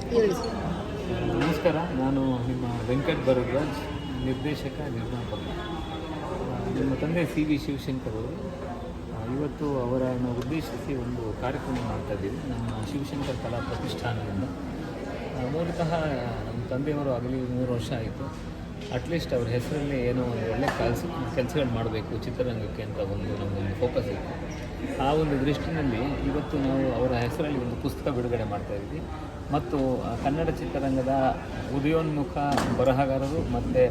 ನಮಸ್ಕಾರ, ನಾನು ನಿಮ್ಮ ವೆಂಕಟ್ ಭರದ್ವಾಜ್, ನಿರ್ದೇಶಕ, ನಿರ್ಮಾಪಕ. ನಿಮ್ಮ ತಂದೆ ವಿ ಶಿವಶಂಕರ್ ಅವರು. ಇವತ್ತು ಅವರನ್ನು ಉದ್ದೇಶಿಸಿ ಒಂದು ಕಾರ್ಯಕ್ರಮ ಮಾಡ್ತಾ ಇದ್ದೀವಿ ನಮ್ಮ ಶಿವಶಂಕರ್ ಕಲಾ ಪ್ರತಿಷ್ಠಾನದಿಂದ. ಮೂಲತಃ ನಮ್ಮ ತಂದೆಯವರು ಆಗಲಿ 3 ವರ್ಷ ಆಯಿತು. ಅಟ್ಲೀಸ್ಟ್ ಅವ್ರ ಹೆಸರಲ್ಲಿ ಏನೋ ಒಂದು ಒಳ್ಳೆ ಕೆಲಸಗಳು ಮಾಡಬೇಕು ಚಿತ್ರರಂಗಕ್ಕೆ ಅಂತ ನಮ್ಮೊಂದು ಫೋಕಸ್ ಇತ್ತು. ಆ ಒಂದು ದೃಷ್ಟಿನಲ್ಲಿ ಇವತ್ತು ನಾವು ಅವರ ಹೆಸರಲ್ಲಿ ಒಂದು ಪುಸ್ತಕ ಬಿಡುಗಡೆ ಮಾಡ್ತಾಯಿದ್ವಿ. ಮತ್ತು ಕನ್ನಡ ಚಿತ್ರರಂಗದ ಉದಯೋನ್ಮುಖ ಬರಹಗಾರರು ಮತ್ತು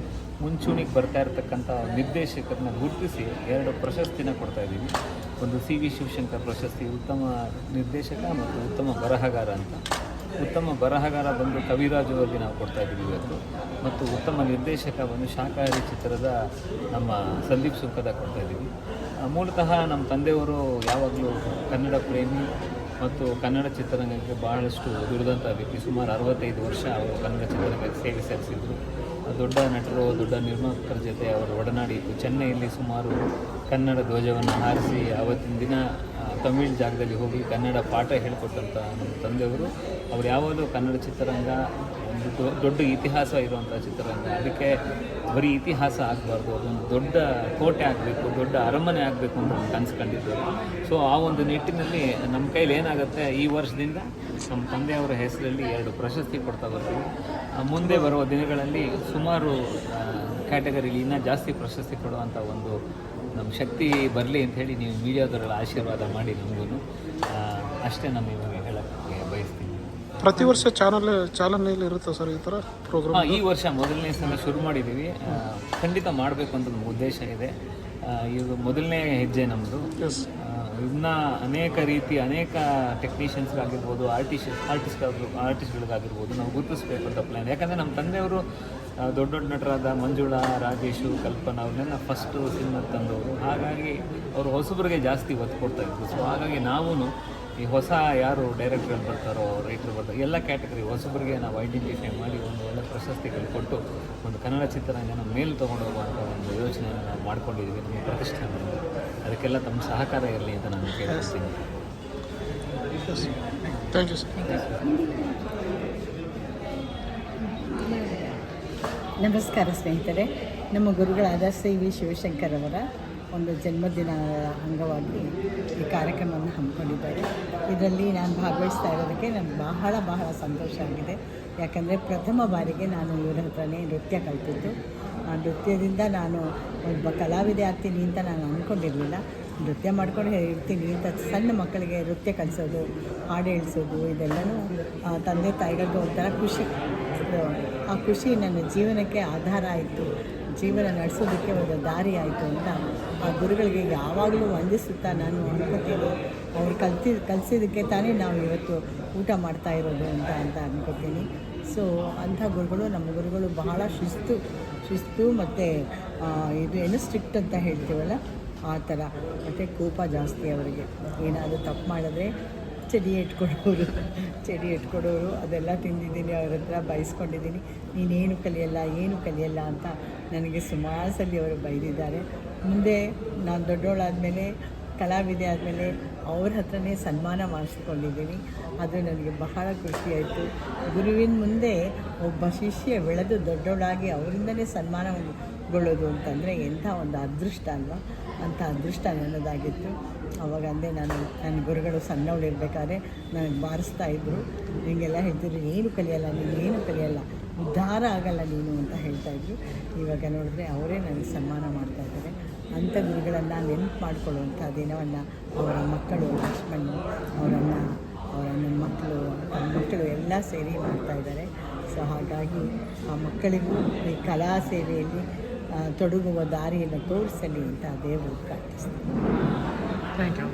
ಮುಂಚೂಣಿಗೆ ಬರ್ತಾ ಇರತಕ್ಕಂಥ ನಿರ್ದೇಶಕರನ್ನ ಗುರುತಿಸಿ 2 ಪ್ರಶಸ್ತಿನ ಕೊಡ್ತಾಯಿದ್ದೀವಿ. ಒಂದು ವಿ ಶಿವಶಂಕರ್ ಪ್ರಶಸ್ತಿ, ಉತ್ತಮ ನಿರ್ದೇಶಕ ಮತ್ತು ಉತ್ತಮ ಬರಹಗಾರ ಅಂತ. ಉತ್ತಮ ಬರಹಗಾರ ಬಂದು ಕವಿರಾಜು ಅವರಿಗೆ ನಾವು ಕೊಡ್ತಾಯಿದ್ದೀವಿ ಇವತ್ತು. ಮತ್ತು ಉತ್ತಮ ನಿರ್ದೇಶಕ ಬಂದು ಶಾಕಾಹಾರಿ ಚಿತ್ರದ ನಮ್ಮ ಸಂದೀಪ್ ಸುಂಕದ ಕೊಡ್ತಾಯಿದ್ದೀವಿ. ಮೂಲತಃ ನಮ್ಮ ತಂದೆಯವರು ಯಾವಾಗಲೂ ಕನ್ನಡ ಪ್ರೇಮಿ ಮತ್ತು ಕನ್ನಡ ಚಿತ್ರರಂಗಕ್ಕೆ ಬಹಳಷ್ಟು ದುಡಿದಂಥ ವ್ಯಕ್ತಿ. ಸುಮಾರು 65 ವರ್ಷ ಅವರು ಕನ್ನಡ ಚಿತ್ರರಂಗಕ್ಕೆ ಸೇವೆ ಸಲ್ಲಿಸಿದರು. ದೊಡ್ಡ ನಟರು, ದೊಡ್ಡ ನಿರ್ಮಾಪಕರ ಜೊತೆ ಅವರ ಒಡನಾಡಿ ಇತ್ತು. ಚೆನ್ನೈಯಲ್ಲಿ ಸುಮಾರು ಕನ್ನಡ ಧ್ವಜವನ್ನು ಹಾರಿಸಿ ಆವತ್ತಿನ ದಿನ ತಮಿಳ್ ಜಾಗದಲ್ಲಿ ಹೋಗಿ ಕನ್ನಡ ಪಾಠ ಹೇಳಿಕೊಟ್ಟಂಥ ನಮ್ಮ ತಂದೆಯವರು. ಅವ್ರು ಯಾವಾಗಲೂ ಕನ್ನಡ ಚಿತ್ರರಂಗ ಒಂದು ದೊಡ್ಡ ಇತಿಹಾಸ ಇರುವಂಥ ಚಿತ್ರರಂಗ, ಅದಕ್ಕೆ ಬರೀ ಇತಿಹಾಸ ಆಗಬಾರ್ದು, ಅದೊಂದು ದೊಡ್ಡ ಕೋಟೆ ಆಗಬೇಕು, ದೊಡ್ಡ ಅರಮನೆ ಆಗಬೇಕು ಅಂತ ಕನಸು ಕಂಡಿದ್ದರು. ಸೊ ಆ ಒಂದು ನಿಟ್ಟಿನಲ್ಲಿ ನಮ್ಮ ಕೈಲಿ ಏನಾಗುತ್ತೆ, ಈ ವರ್ಷದಿಂದ ನಮ್ಮ ತಂದೆಯವರ ಹೆಸರಲ್ಲಿ 2 ಪ್ರಶಸ್ತಿ ಕೊಡ್ತಾ ಬರ್ತೀವಿ. ಮುಂದೆ ಬರುವ ದಿನಗಳಲ್ಲಿ ಸುಮಾರು ಕ್ಯಾಟಗರಿಲಿ ಇನ್ನೂ ಜಾಸ್ತಿ ಪ್ರಶಸ್ತಿ ಕೊಡುವಂಥ ಒಂದು ನಮ್ಮ ಶಕ್ತಿ ಬರಲಿ ಅಂಥೇಳಿ ನೀವು ಮೀಡಿಯಾದವರೆಲ್ಲ ಆಶೀರ್ವಾದ ಮಾಡಿ ನಮಗೂ. ಅಷ್ಟೇ ನಾನು ಇವಾಗ ಹೇಳೋಕ್ಕೆ ಬಯಸ್ತೀನಿ. ಪ್ರತಿ ವರ್ಷ ಚಾಲನೆಯಲ್ಲಿ ಇರುತ್ತೆ ಸರ್ ಈ ಥರ ಪ್ರೋಗ್ರಾಮ್? ಈ ವರ್ಷ ಮೊದಲನೇ ಸಲ ಶುರು ಮಾಡಿದ್ದೀವಿ. ಖಂಡಿತ ಮಾಡಬೇಕು ಅಂತ ನಮ್ಮ ಉದ್ದೇಶ ಇದೆ. ಇದು ಮೊದಲನೇ ಹೆಜ್ಜೆ ನಮ್ಮದು. ಇನ್ನೂ ಅನೇಕ ಟೆಕ್ನಿಷಿಯನ್ಸ್ಗಾಗಿರ್ಬೋದು, ಆರ್ಟಿಸ್ಟ್ಗಳಿಗಾಗಿರ್ಬೋದು ನಾವು ಗುರುತಿಸ್ಬೇಕು ಅಂತ ಪ್ಲ್ಯಾನ್. ಯಾಕಂದರೆ ನಮ್ಮ ತಂದೆಯವರು ದೊಡ್ಡ ನಟರಾದ ಮಂಜುಳಾ, ರಾಜೇಶು, ಕಲ್ಪನಾ ಅವ್ರನ್ನೆಲ್ಲ ಫಸ್ಟು ಸಿನಿಮಾಗೆ ತಂದವರು. ಹಾಗಾಗಿ ಅವರು ಹೊಸಬರಿಗೆ ಜಾಸ್ತಿ ಒತ್ತು ಕೊಡ್ತಾಯಿದ್ರು. ಸೊ ಹಾಗಾಗಿ ನಾವು ಈ ಹೊಸ ಯಾರು ಡೈರೆಕ್ಟರ್ಗಳು ಬರ್ತಾರೋ, ರೈಟರ್ ಬರ್ತಾರೋ, ಎಲ್ಲ ಕ್ಯಾಟಗರಿ ಹೊಸಬರಿಗೆ ನಾವು ಐಡೆಂಟಿಫೈ ಮಾಡಿ ಒಂದು ಒಳ್ಳೆ ಪ್ರಶಸ್ತಿಗಳು ಕೊಟ್ಟು ಒಂದು ಕನ್ನಡ ಚಿತ್ರರಂಗನ ಮೇಲೆ ತೊಗೊಂಡೋಗುವಂಥ ಒಂದು ಯೋಚನೆಯನ್ನು ನಾವು ಮಾಡ್ಕೊಂಡಿದ್ದೀವಿ ನಮ್ಮ ಪ್ರತಿಷ್ಠಾನದಿಂದ. ಅದಕ್ಕೆಲ್ಲ ತಮ್ಮ ಸಹಕಾರ ಇರಲಿ ಅಂತ ನಾನು ಕೇಳಿಸ್ತೀನಿ. Thank you sir. ನಮಸ್ಕಾರ ಸ್ನೇಹಿತರೆ. ನಮ್ಮ ಗುರುಗಳಾದ ವಿ ಶಿವಶಂಕರ್ ಅವರ ಒಂದು ಜನ್ಮದಿನ ಅಂಗವಾಗಿ ಈ ಕಾರ್ಯಕ್ರಮವನ್ನು ಹಮ್ಮಿಕೊಂಡಿದ್ದಾರೆ. ಇದರಲ್ಲಿ ನಾನು ಭಾಗವಹಿಸ್ತಾ ಇರೋದಕ್ಕೆ ನನಗೆ ಬಹಳ ಸಂತೋಷ ಆಗಿದೆ. ಯಾಕಂದರೆ ಪ್ರಥಮ ಬಾರಿಗೆ ನಾನು ಇವರ ಹತ್ರನೇ ನೃತ್ಯ ಕಲಿತಿದ್ದು. ಆ ನೃತ್ಯದಿಂದ ನಾನು ಒಬ್ಬ ಕಲಾವಿದೆ ಆಗ್ತೀನಿ ಅಂತ ನಾನು ಅಂದ್ಕೊಂಡಿರಲಿಲ್ಲ. ನೃತ್ಯ ಮಾಡ್ಕೊಂಡು ಇರ್ತೀನಿ ಅಂತ ಸಣ್ಣ ಮಕ್ಕಳಿಗೆ ನೃತ್ಯ ಕಲಿಸೋದು, ಹಾಡು ಹೇಳಿಸೋದು, ಇದೆಲ್ಲನೂ ತಂದೆ ತಾಯಿಗಳಿಗೂ ಒಂಥರ ಖುಷಿ. ಆ ಖುಷಿ ನನ್ನ ಜೀವನಕ್ಕೆ ಆಧಾರ ಆಯಿತು, ಜೀವನ ನಡೆಸೋದಕ್ಕೆ ಒಂದು ದಾರಿ ಆಯಿತು ಅಂತ ಆ ಗುರುಗಳಿಗೆ ಯಾವಾಗಲೂ ವಂದಿಸುತ್ತಾ ನಾನು ಅನ್ಕೋತೀನಿ. ಅವ್ರು ಕಲಿಸಿದ್ದಕ್ಕೆ ತಾನೇ ನಾವು ಇವತ್ತು ಊಟ ಮಾಡ್ತಾ ಇರೋದು ಅಂತ ಅನ್ಕೋತೀನಿ. ಸೊ ಅಂಥ ಗುರುಗಳು, ನಮ್ಮ ಗುರುಗಳು ಬಹಳ ಶಿಸ್ತು ಮತ್ತು ಏನು ಸ್ಟ್ರಿಕ್ಟ್ ಅಂತ ಹೇಳ್ತೀವಲ್ಲ ಆ ಥರ. ಮತ್ತು ಕೋಪ ಜಾಸ್ತಿ ಅವರಿಗೆ. ಏನಾದರೂ ತಪ್ಪು ಮಾಡಿದ್ರೆ ಚಡಿ ಇಟ್ಕೊಡೋರು. ಅದೆಲ್ಲ ತಿಂದಿದ್ದೀನಿ, ಅವ್ರ ಹತ್ರ ಬಯಸ್ಕೊಂಡಿದ್ದೀನಿ. ನೀನೇನು ಕಲಿಯಲ್ಲ ಅಂತ ನನಗೆ ಸುಮಾರು ಸಲ ಅವರು ಬೈದಿದ್ದಾರೆ. ಮುಂದೆ ನಾನು ದೊಡ್ಡವಳಾದಮೇಲೆ, ಕಲಾವಿದೆ ಆದಮೇಲೆ ಅವ್ರ ಹತ್ರನೇ ಸನ್ಮಾನ ಮಾಡಿಸ್ಕೊಂಡಿದ್ದೀನಿ. ಅದು ನನಗೆ ಬಹಳ ಖುಷಿಯಾಯಿತು. ಗುರುವಿನ ಮುಂದೆ ಒಬ್ಬ ಶಿಷ್ಯ ಬೆಳೆದು ದೊಡ್ಡವಳಾಗಿ ಅವರಿಂದನೇ ಸನ್ಮಾನಗೊಳ್ಳೋದು ಅಂತಂದರೆ ಎಂಥ ಒಂದು ಅದೃಷ್ಟ ಅಲ್ವಾ? ಅಂಥ ಅದೃಷ್ಟ ನನ್ನದಾಗಿತ್ತು. ಅವಾಗ ಅಂದೆ, ನನ್ನ ಗುರುಗಳು ಸಣ್ಣವಳಿರ್ಬೇಕಾದ್ರೆ ನನಗೆ ಬಾರಿಸ್ತಾಯಿದ್ರು. ನಿಮಗೆಲ್ಲ ಹೇಳ್ತಿದ್ರು, ಏನು ಕಲಿಯಲ್ಲ, ಉದ್ಧಾರ ಆಗಲ್ಲ ನೀನು ಅಂತ ಹೇಳ್ತಾಯಿದ್ರು. ಇವಾಗ ನೋಡಿದ್ರೆ ಅವರೇ ನನಗೆ ಸನ್ಮಾನ ಮಾಡ್ತಾಯಿದ್ದಾರೆ. ಅಂಥ ಗುರುಗಳನ್ನು ನೆನಪು ಮಾಡಿಕೊಳ್ಳುವಂಥ ದಿನವನ್ನು ಅವರ ಮಕ್ಕಳು, ಲಕ್ಷ್ಮಣ್ ಅವರ ನನ್ನ ಮಕ್ಕಳು ಎಲ್ಲ ಸೇರಿ ಮಾಡ್ತಾಯಿದ್ದಾರೆ. ಸೊ ಹಾಗಾಗಿ ಆ ಮಕ್ಕಳಿಗೂ ಈ ಕಲಾ ಸೇವೆಯಲ್ಲಿ ತೊಡಗುವ ದಾರಿಯನ್ನು ತೋರಿಸಲಿ ಅಂತ ದೇವರು ಪ್ರಾರ್ಥಿಸ್ತೀನಿ. Thank you.